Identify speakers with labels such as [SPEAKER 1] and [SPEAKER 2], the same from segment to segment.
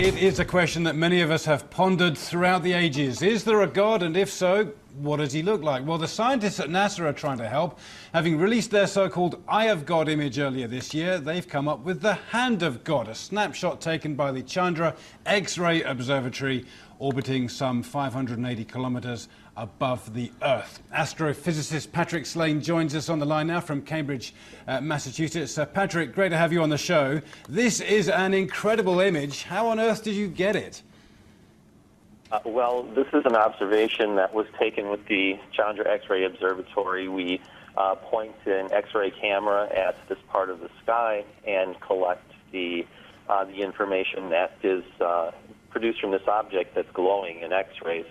[SPEAKER 1] It is a question that many of us have pondered throughout the ages. Is there a God, and if so, what does he look like? Well, the scientists at NASA are trying to help. Having released their so-called Eye of God image earlier this year, they've come up with the Hand of God, a snapshot taken by the Chandra X-ray Observatory, orbiting some 580 kilometres above the Earth. Astrophysicist Patrick Slane joins us on the line now from Cambridge, Massachusetts. Patrick, great to have you on the show. This is an incredible image. How on earth did you get it?
[SPEAKER 2] Well, this is an observation that was taken with the Chandra X-ray Observatory. We point an X-ray camera at this part of the sky and collect the information that is produced from this object that's glowing in X-rays.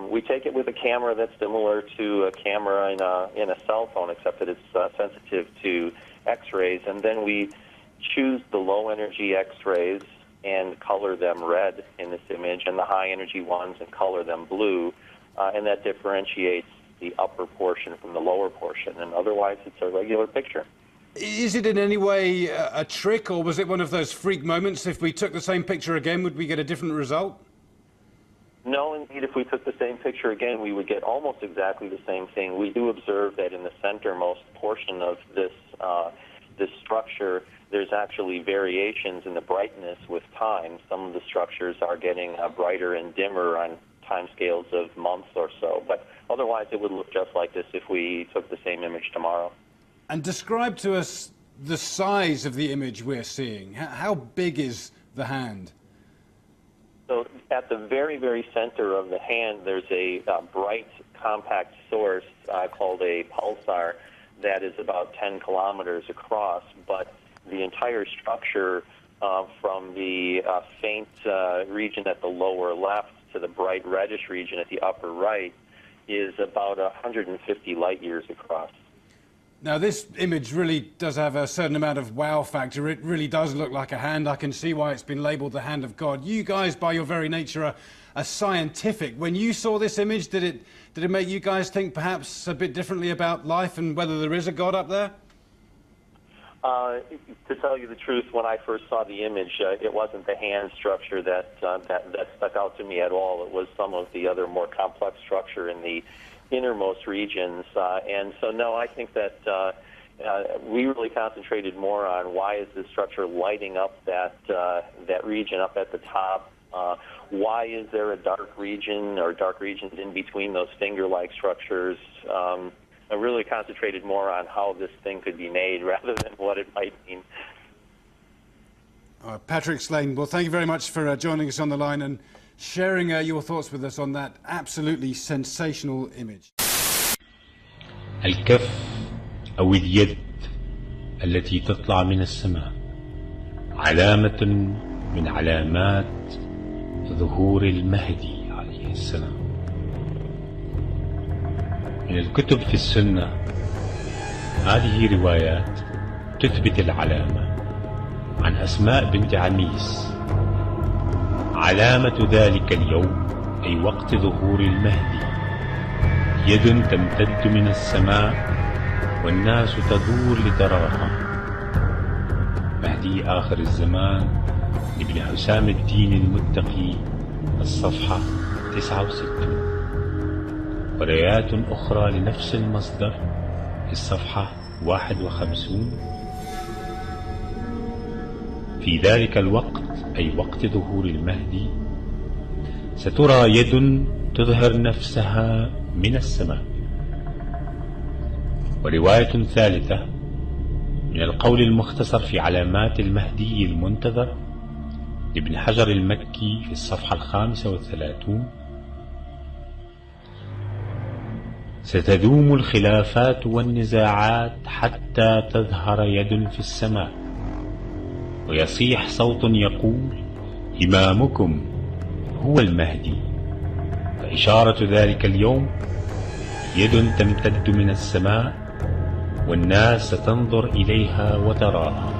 [SPEAKER 2] We take it with a camera that's similar to a camera in a cell phone, except that it's sensitive to X-rays, and then we choose the low-energy X-rays and color them red in this image, and the high-energy ones and color them blue, and that differentiates the upper portion from the lower portion, and otherwise it's a regular picture.
[SPEAKER 1] Is it in any way a trick, or was it one of those freak moments? If we took the same picture again, would we get a different result?
[SPEAKER 2] No, indeed, if we took the same picture again, we would get almost exactly the same thing. We do observe that in the centermost portion of this structure, there's actually variations in the brightness with time. Some of the structures are getting brighter and dimmer on timescales of months or so, but otherwise it would look just like this if we took the same image tomorrow.
[SPEAKER 1] And describe to us the size of the image we're seeing. How big is the hand?
[SPEAKER 2] So at the very, very center of the hand, there's a bright, compact source called a pulsar that is about 10 kilometers across, but the entire structure from the faint region at the lower left to the bright reddish region at the upper right is about 150 light years across.
[SPEAKER 1] Now, this image really does have a certain amount of wow factor. It really does look like a hand. I can see why it's been labelled the Hand of God. You guys, by your very nature, are scientific. When you saw this image, did it make you guys think perhaps a bit differently about life and whether there is a God up there?
[SPEAKER 2] To tell you the truth, when I first saw the image, it wasn't the hand structure that stuck out to me at all. It was some of the other more complex structure in the innermost regions. And so, no, I think that we really concentrated more on why is this structure lighting up that region up at the top. Why is there a dark region or dark regions in between those finger-like structures? I really concentrated more on how this thing could be made rather than what it might mean.
[SPEAKER 1] Patrick Slane, well, thank you very much for joining us on the line and sharing your thoughts with us on that absolutely sensational image.
[SPEAKER 3] الكف أو اليد التي تطلع من السماء علامة من علامات ظهور المهدي عليه السلام. من الكتب في السنة هذه روايات تثبت العلامة عن أسماء بنت عميس. علامة ذلك اليوم أي وقت ظهور المهدي يد تمتد من السماء والناس تدور لتراها. مهدي آخر الزمان لابن حسام الدين المتقي، الصفحة 69. وروايات أخرى لنفس المصدر في الصفحة 51. في ذلك الوقت أي وقت ظهور المهدي سترى يد تظهر نفسها من السماء. ورواية ثالثة من القول المختصر في علامات المهدي المنتظر لابن حجر المكي في الصفحة 35. ستدوم الخلافات والنزاعات حتى تظهر يد في السماء ويصيح صوت يقول إمامكم هو المهدي. فإشارة ذلك اليوم يد تمتد من السماء والناس ستنظر إليها وتراها.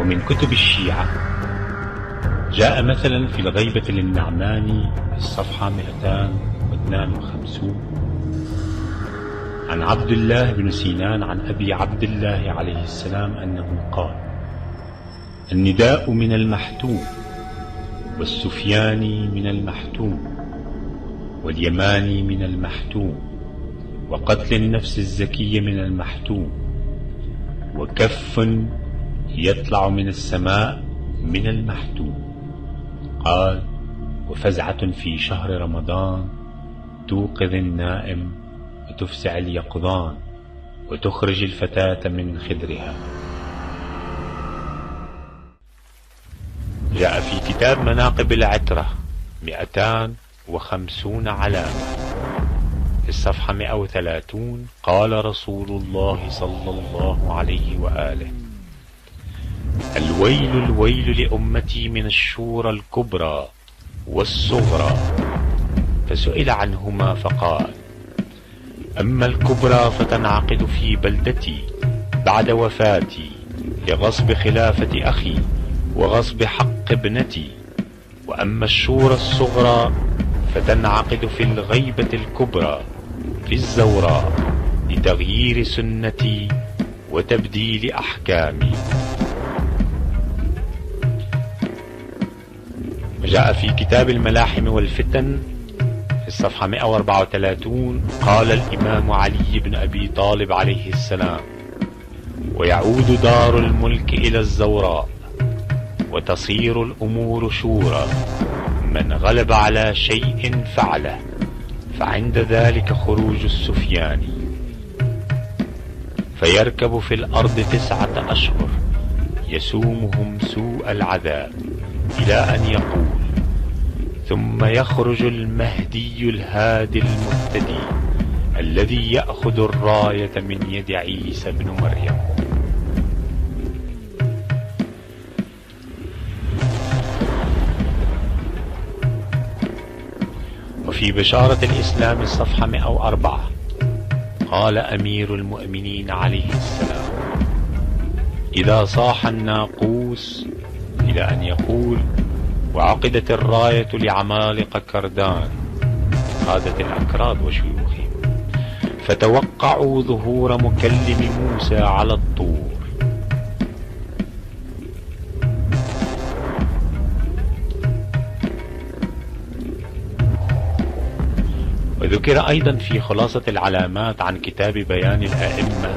[SPEAKER 3] ومن كتب الشيعة جاء مثلا في الغيبة للنعماني في الصفحة 252 عن عبد الله بن سينان عن أبي عبد الله عليه السلام أنه قال: النداء من المحتوم، والسفياني من المحتوم، واليماني من المحتوم، وقتل النفس الزكية من المحتوم، وكف يطلع من السماء من المحتوم. قال: وفزعة في شهر رمضان توقظ النائم وتفزع اليقظان وتخرج الفتاة من خدرها. جاء في كتاب مناقب العترة 250 علامة في الصفحة 130: قال رسول الله صلى الله عليه وآله: الويل الويل لأمتي من الشورى الكبرى والصغرى. فسئل عنهما فقال: أما الكبرى فتنعقد في بلدتي بعد وفاتي لغصب خلافة أخي وغصب حق ابنتي، وأما الشورى الصغرى فتنعقد في الغيبة الكبرى في الزوراء لتغيير سنتي وتبديل أحكامي. وجاء في كتاب الملاحم والفتن في الصفحة 134: قال الإمام علي بن أبي طالب عليه السلام: ويعود دار الملك إلى الزوراء وتصير الأمور شورى، من غلب على شيء فعله، فعند ذلك خروج السفياني فيركب في الأرض 9 أشهر يسومهم سوء العذاب إلى أن يقول: ثم يخرج المهدي الهادي المهتدي الذي يأخذ الراية من يد عيسى بن مريم. وفي بشارة الإسلام الصفحة 104: قال أمير المؤمنين عليه السلام: إذا صاح الناقوس إلى أن يقول: وعقدت الراية لعمالقة كردان قادة الأكراد وشيوخهم، فتوقعوا ظهور مكلم موسى على الطور. وذكر أيضا في خلاصة العلامات عن كتاب بيان الأئمة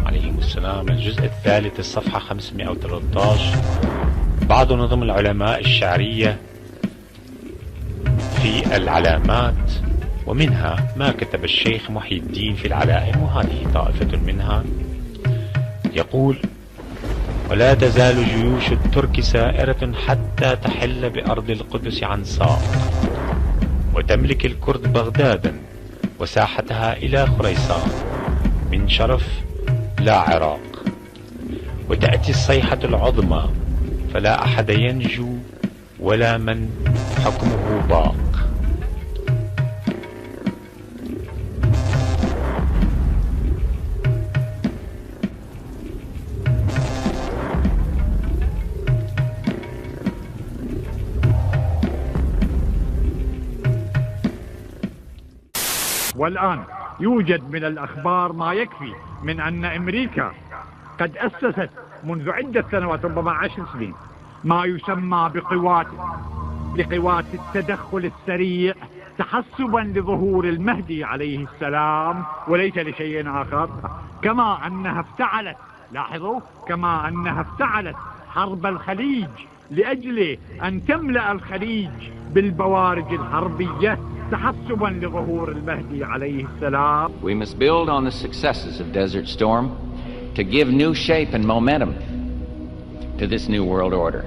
[SPEAKER 3] عليهم السلام الجزء الثالث الصفحة 513 بعض نظم العلماء الشعرية في العلامات، ومنها ما كتب الشيخ محي الدين في العلائم، وهذه طائفة منها. يقول: ولا تزال جيوش الترك سائرة حتى تحل بأرض القدس عن ساق، وتملك الكرد بغدادا وساحتها إلى خريسان من شرف لا عراق، وتأتي الصيحة العظمى فلا أحد ينجو ولا من حكمه باق.
[SPEAKER 4] والآن يوجد من الأخبار ما يكفي من أن أمريكا قد أسست منذ عدة سنوات، ربما 10 سنين، ما يسمى بقوات التدخل السريع تحسبا لظهور المهدي عليه السلام وليس لشيء آخر. كما أنها افتعلت، لاحظوا، كما أنها افتعلت حرب الخليج لأجل أن تملأ الخليج بالبوارج الحربية تحسبا لظهور المهدي عليه السلام.
[SPEAKER 5] We must build on the successes of Desert Storm to give new shape and momentum to this new world order.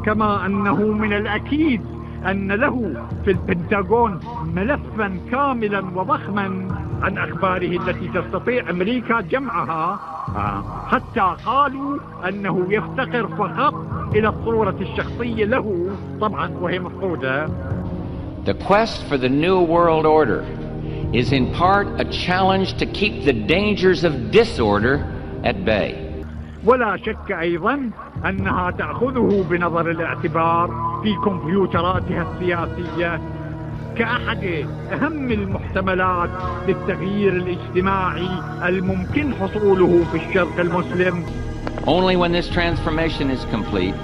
[SPEAKER 4] كما أنه من الأكيد أن له في البنتاغون ملفا كاملا وضخما عن أخباره التي تستطيع أمريكا جمعها، حتى قالوا أنه يفتقر فقط إلى الصورة الشخصية له، طبعا وهي مفقودة.
[SPEAKER 5] The quest for the new world order is in part a challenge to keep the dangers of disorder at bay.
[SPEAKER 4] ولا شك أيضا أنها تأخذه بنظر الاعتبار في كمبيوتراتها السياسية كأحد أهم المحتملات للتغيير الاجتماعي الممكن حصوله في الشرق المسلم.
[SPEAKER 5] Only when this transformation is complete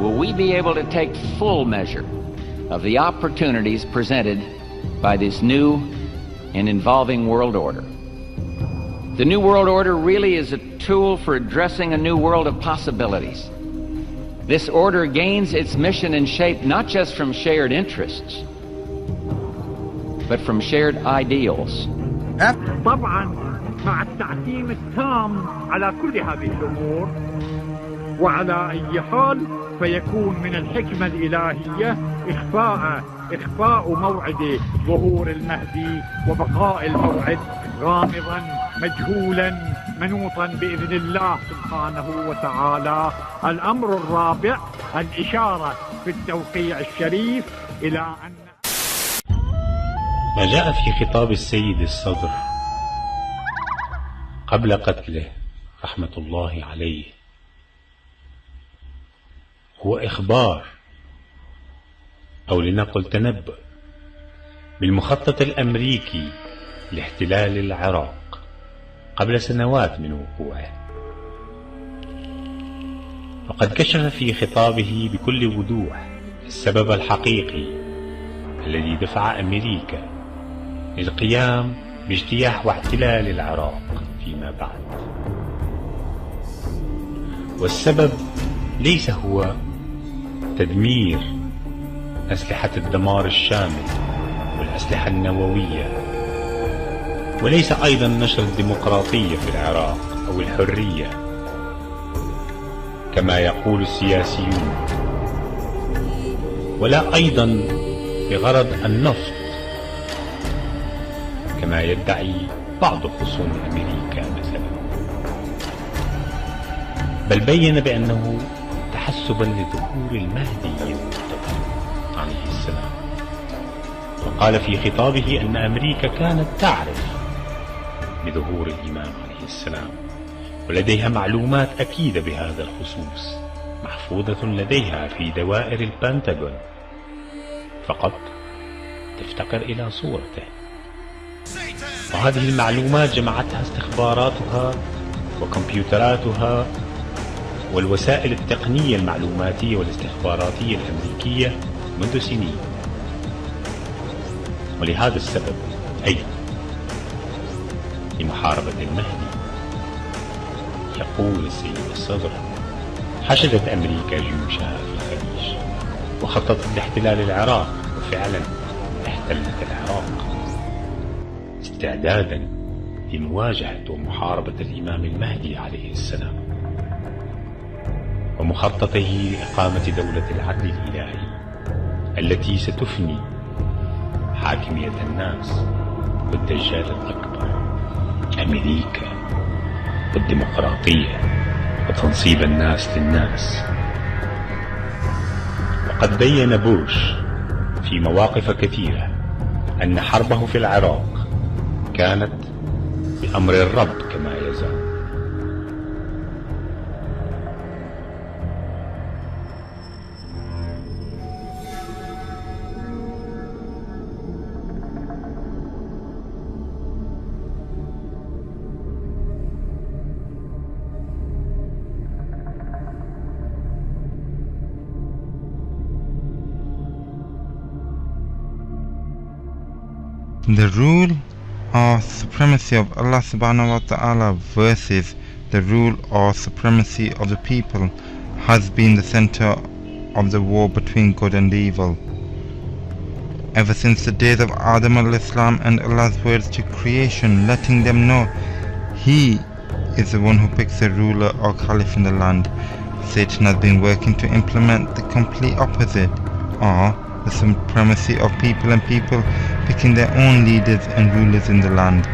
[SPEAKER 5] will we be able to take full measure of the opportunities presented by this new and involving world order. The New World Order really is a tool for addressing a new world of possibilities. This order gains its mission and shape not just from shared interests, but from shared ideals.
[SPEAKER 4] طبعا مع التعتيم التام على كل هذه الأمور، وعلى أي حال فيكون من الحكمة الإلهية إخفاء موعد ظهور المهدي وبقاء الموعد غامضا مجهولا منوطا بإذن الله سبحانه وتعالى. الأمر الرابع الإشارة في التوقيع الشريف إلى أن
[SPEAKER 3] ما جاء في خطاب السيد الصدر قبل قتله رحمة الله عليه هو إخبار أو لنقل تنبؤ بالمخطط الأمريكي لاحتلال العراق قبل سنوات من وقوعه. وقد كشف في خطابه بكل وضوح السبب الحقيقي الذي دفع أمريكا للقيام باجتياح واحتلال العراق فيما بعد. والسبب ليس هو تدمير أسلحة الدمار الشامل والأسلحة النووية، وليس أيضا نشر الديمقراطية في العراق أو الحرية كما يقول السياسيون، ولا أيضا بغرض النفط كما يدعي بعض خصوم أمريكا مثلا، بل بين بأنه تحسبا لظهور المهدي المنتظر عليه السلام. وقال في خطابه أن أمريكا كانت تعرف بظهور الإمام عليه السلام، ولديها معلومات أكيدة بهذا الخصوص محفوظة لديها في دوائر البنتاغون، فقط تفتقر إلى صورته. وهذه المعلومات جمعتها استخباراتها وكمبيوتراتها والوسائل التقنية المعلوماتية والاستخباراتية الأمريكية منذ سنين. ولهذا السبب أي لمحاربة المهدي يقول السيد الصدر حشدت أمريكا جيوشها في الخليج وخططت لاحتلال العراق، وفعلا احتلت العراق استعدادا لمواجهة ومحاربة الإمام المهدي عليه السلام ومخططه لإقامة دولة العدل الإلهي التي ستفني حاكمية الناس والدجال الأكبر أمريكا والديمقراطية وتنصيب الناس للناس. وقد بين بوش في مواقف كثيرة أن حربه في العراق كانت بأمر الرب كما يزعم.
[SPEAKER 6] The rule or supremacy of Allah subhanahu wa ta'ala versus the rule or supremacy of the people has been the center of the war between good and evil. Ever since the days of Adam al-Islam and Allah's words to creation, letting them know He is the one who picks a ruler or caliph in the land, Satan has been working to implement the complete opposite, or the supremacy of people and people picking their own leaders and rulers in the land.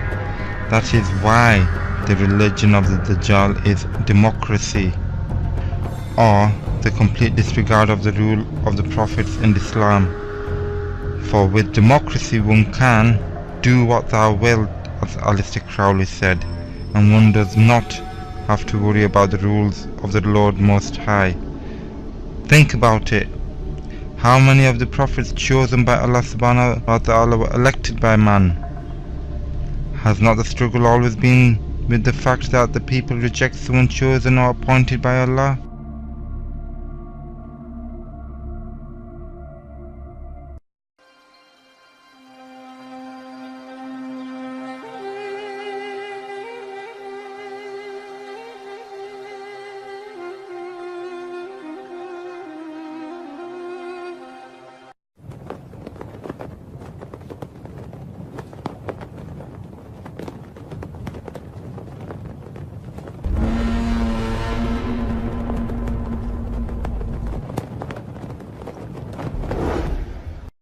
[SPEAKER 6] That is why the religion of the Dajjal is democracy, or the complete disregard of the rule of the prophets and Islam. For with democracy one can do what thou wilt, as Alistair Crowley said, and one does not have to worry about the rules of the Lord Most High. Think about it. How many of the prophets chosen by Allah subhanahu wa ta'ala were elected by man? Has not the struggle always been with the fact that the people reject someone chosen or appointed by Allah?